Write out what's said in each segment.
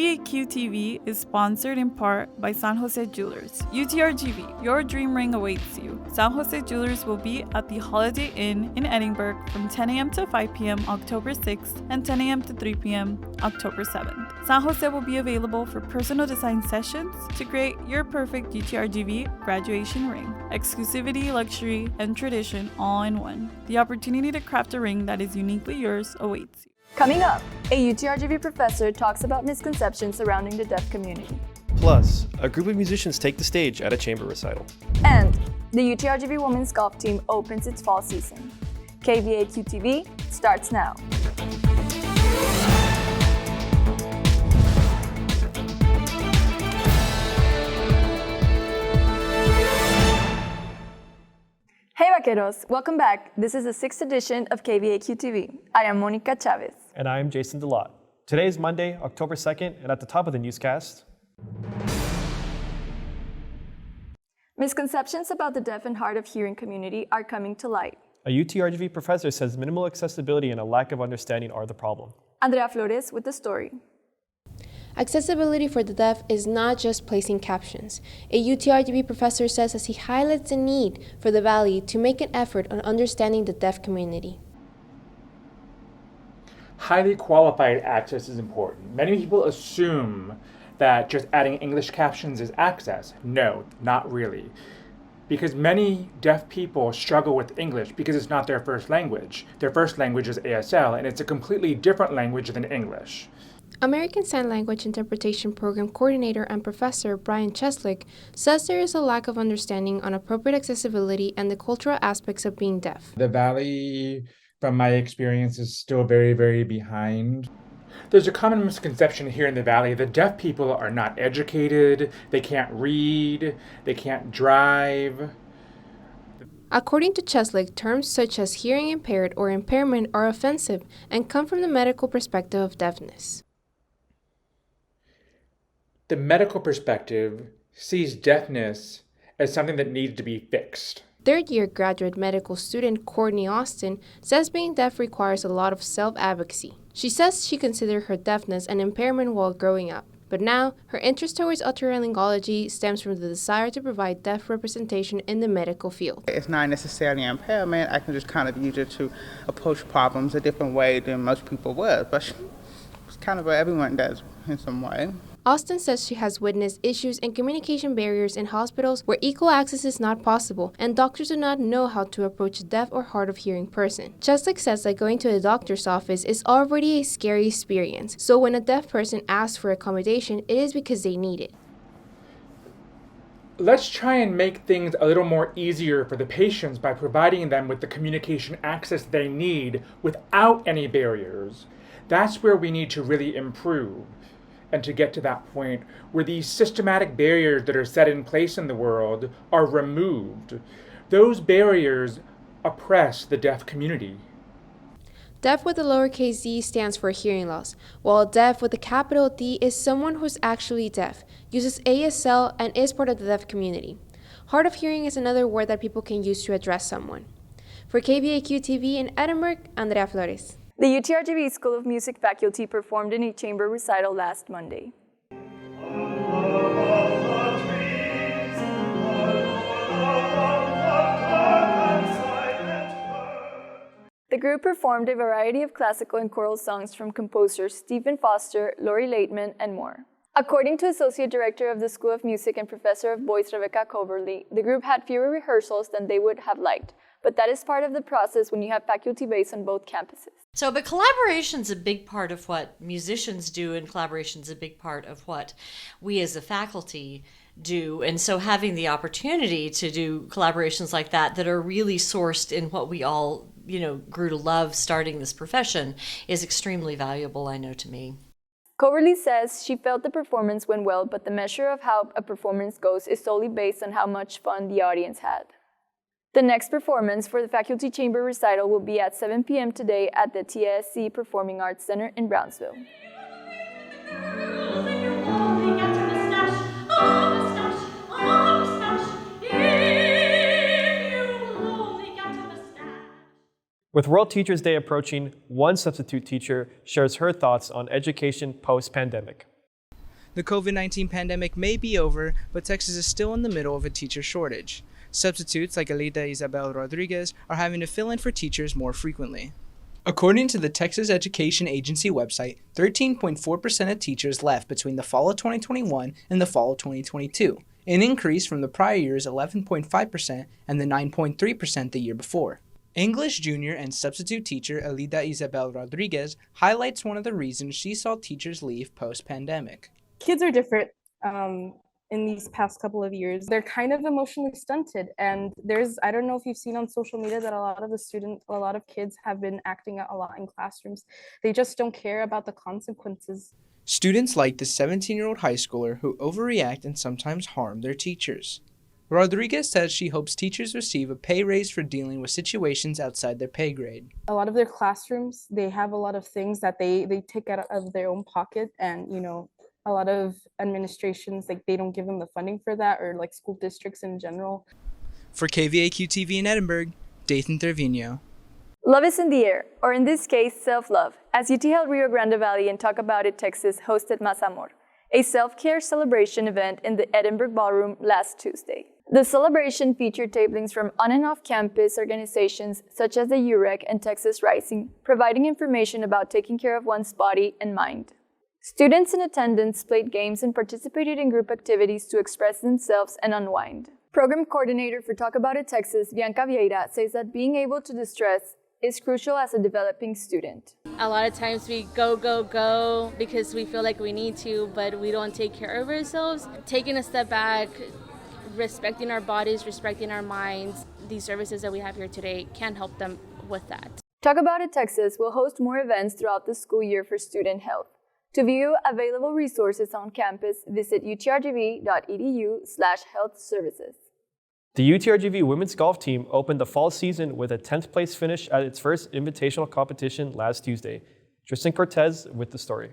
KVAQ-TV is sponsored in part by San Jose Jewelers. UTRGV, your dream ring awaits you. San Jose Jewelers will be at the Holiday Inn in Edinburgh from 10 a.m. to 5 p.m. October 6th and 10 a.m. to 3 p.m. October 7th. San Jose will be available for personal design sessions to create your perfect UTRGV graduation ring. Exclusivity, luxury, and tradition all in one. The opportunity to craft a ring that is uniquely yours awaits you. Coming up, a UTRGV professor talks about misconceptions surrounding the deaf community. Plus, a group of musicians take the stage at a chamber recital. And the UTRGV women's golf team opens its fall season. KVAQ-TV starts now. Hey vaqueros, welcome back. This is the 6th edition of KVAQ-TV. I am Monica Chavez. And I am Jason Delott. Today is Monday, October 2nd, and at the top of the newscast. Misconceptions about the deaf and hard of hearing community are coming to light. A UTRGV professor says minimal accessibility and a lack of understanding are the problem. Andrea Flores with the story. Accessibility for the deaf is not just placing captions. A UTRGV professor says as he highlights the need for the Valley to make an effort on understanding the deaf community. Highly qualified access is important. Many people assume that just adding English captions is access. No, not really. Because many deaf people struggle with English because it's not their first language. Their first language is ASL, and it's a completely different language than English. American Sign Language Interpretation Program Coordinator and Professor Brian Cheslick says there is a lack of understanding on appropriate accessibility and the cultural aspects of being deaf. The Valley, from my experience, is still very, very behind. There's a common misconception here in the Valley that deaf people are not educated, they can't read, they can't drive. According to Cheslick, terms such as hearing impaired or impairment are offensive and come from the medical perspective of deafness. The medical perspective sees deafness as something that needs to be fixed. Third-year graduate medical student Courtney Austin says being deaf requires a lot of self-advocacy. She says she considered her deafness an impairment while growing up, but now her interest towards otolaryngology stems from the desire to provide deaf representation in the medical field. It's not necessarily an impairment. I can just kind of use it to approach problems a different way than most people would, but it's kind of what everyone does in some way. Austin says she has witnessed issues and communication barriers in hospitals where equal access is not possible and doctors do not know how to approach a deaf or hard of hearing person. Cheslick says that going to a doctor's office is already a scary experience, so when a deaf person asks for accommodation, it is because they need it. Let's try and make things a little more easier for the patients by providing them with the communication access they need without any barriers. That's where we need to really improve. And to get to that point where these systematic barriers that are set in place in the world are removed. Those barriers oppress the deaf community. Deaf with a lowercase d stands for hearing loss, while deaf with a capital D is someone who's actually deaf, uses ASL, and is part of the deaf community. Hard of hearing is another word that people can use to address someone. For KVAQ-TV in Edinburgh, Andrea Flores. The UTRGV School of Music faculty performed in a chamber recital last Monday. The group performed a variety of classical and choral songs from composers Stephen Foster, Laurie Laitman, and more. According to Associate Director of the School of Music and Professor of Voice Rebecca Coverly, the group had fewer rehearsals than they would have liked, but that is part of the process when you have faculty base on both campuses. But collaboration's a big part of what musicians do, and collaboration's a big part of what we as a faculty do. And so having the opportunity to do collaborations like that are really sourced in what we all, grew to love starting this profession is extremely valuable, I know, to me. Coverly says she felt the performance went well, but the measure of how a performance goes is solely based on how much fun the audience had. The next performance for the Faculty Chamber Recital will be at 7 p.m. today at the TSC Performing Arts Center in Brownsville. With World Teachers Day approaching, one substitute teacher shares her thoughts on education post-pandemic. The COVID-19 pandemic may be over, but Texas is still in the middle of a teacher shortage. Substitutes like Alita Isabel Rodriguez are having to fill in for teachers more frequently. According to the Texas Education Agency website, 13.4% of teachers left between the fall of 2021 and the fall of 2022, an increase from the prior year's 11.5% and the 9.3% the year before. English junior and substitute teacher Alida Isabel Rodriguez highlights one of the reasons she saw teachers leave post-pandemic. Kids are different in these past couple of years. They're kind of emotionally stunted, and I don't know if you've seen on social media that a lot of kids have been acting out a lot in classrooms. They just don't care about the consequences. Students like the 17-year-old high schooler who overreact and sometimes harm their teachers. Rodriguez says she hopes teachers receive a pay raise for dealing with situations outside their pay grade. A lot of their classrooms, they have a lot of things that they take out of their own pocket, and a lot of administrations, they don't give them the funding for that, or school districts in general. For KVAQ-TV in Edinburgh, Dathan Trevino. Love is in the air, or in this case, self-love, as UT held Rio Grande Valley and Talk About It Texas hosted Más Amor, a self-care celebration event in the Edinburgh Ballroom last Tuesday. The celebration featured tablings from on and off campus organizations such as the UREC and Texas Rising, providing information about taking care of one's body and mind. Students in attendance played games and participated in group activities to express themselves and unwind. Program coordinator for Talk About It Texas, Bianca Vieira, says that being able to distress is crucial as a developing student. A lot of times we go because we feel like we need to, but we don't take care of ourselves. Taking a step back, respecting our bodies, respecting our minds, these services that we have here today can help them with that. Talk About It Texas will host more events throughout the school year for student health. To view available resources on campus, visit utrgv.edu/health services. The UTRGV women's golf team opened the fall season with a 10th place finish at its first invitational competition last Tuesday. Tristan Cortez with the story.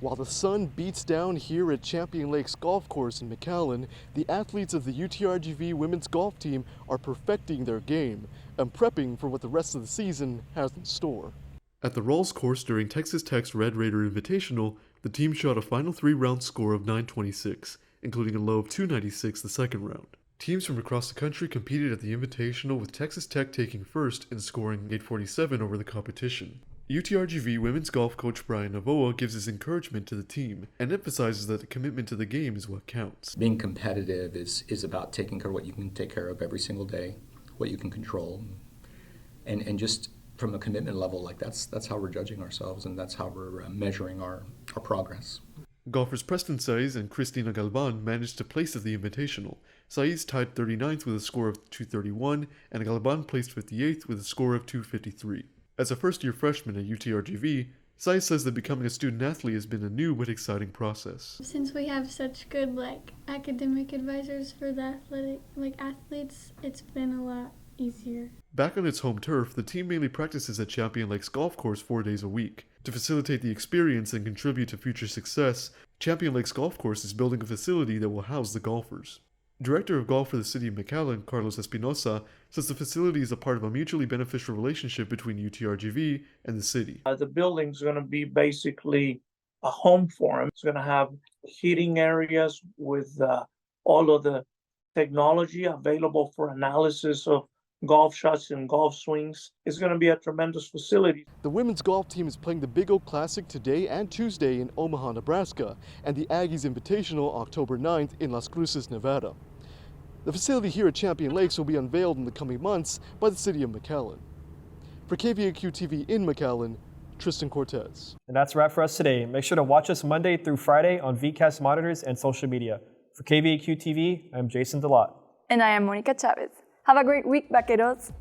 While the sun beats down here at Champion Lakes Golf Course in McAllen, the athletes of the UTRGV women's golf team are perfecting their game and prepping for what the rest of the season has in store. At the Rawls course during Texas Tech's Red Raider Invitational, the team shot a final 3-round score of 926, including a low of 296 the second round. Teams from across the country competed at the Invitational, with Texas Tech taking first and scoring 847 over the competition. UTRGV women's golf coach Brian Navoa gives his encouragement to the team and emphasizes that the commitment to the game is what counts. Being competitive is about taking care of what you can take care of every single day, what you can control, and just from a commitment level, that's how we're judging ourselves, and that's how we're measuring our progress. Golfers Preston Saiz and Cristina Galvan managed to place at the Invitational. Saiz tied 39th with a score of 231, and Galvan placed 58th with a score of 253. As a first-year freshman at UTRGV, Saiz says that becoming a student athlete has been a new but exciting process. Since we have such good academic advisors for the athletes, it's been a lot easier. Back on its home turf, the team mainly practices at Champion Lakes Golf Course 4 days a week. To facilitate the experience and contribute to future success, Champion Lakes Golf Course is building a facility that will house the golfers. Director of Golf for the City of McAllen, Carlos Espinosa, says the facility is a part of a mutually beneficial relationship between UTRGV and the city. The building's going to be basically a home for them. It's going to have heating areas with all of the technology available for analysis of golf shots and golf swings. It's going to be a tremendous facility. The women's golf team is playing the Big O Classic today and Tuesday in Omaha, Nebraska, and the Aggies Invitational October 9th in Las Cruces, Nevada. The facility here at Champion Lakes will be unveiled in the coming months by the city of McAllen. For KVAQ-TV in McAllen, Tristan Cortez. And that's a wrap for us today. Make sure to watch us Monday through Friday on VCast monitors and social media. For KVAQ-TV, I'm Jason Delott. And I am Monica Chavez. Have a great week, vaqueros.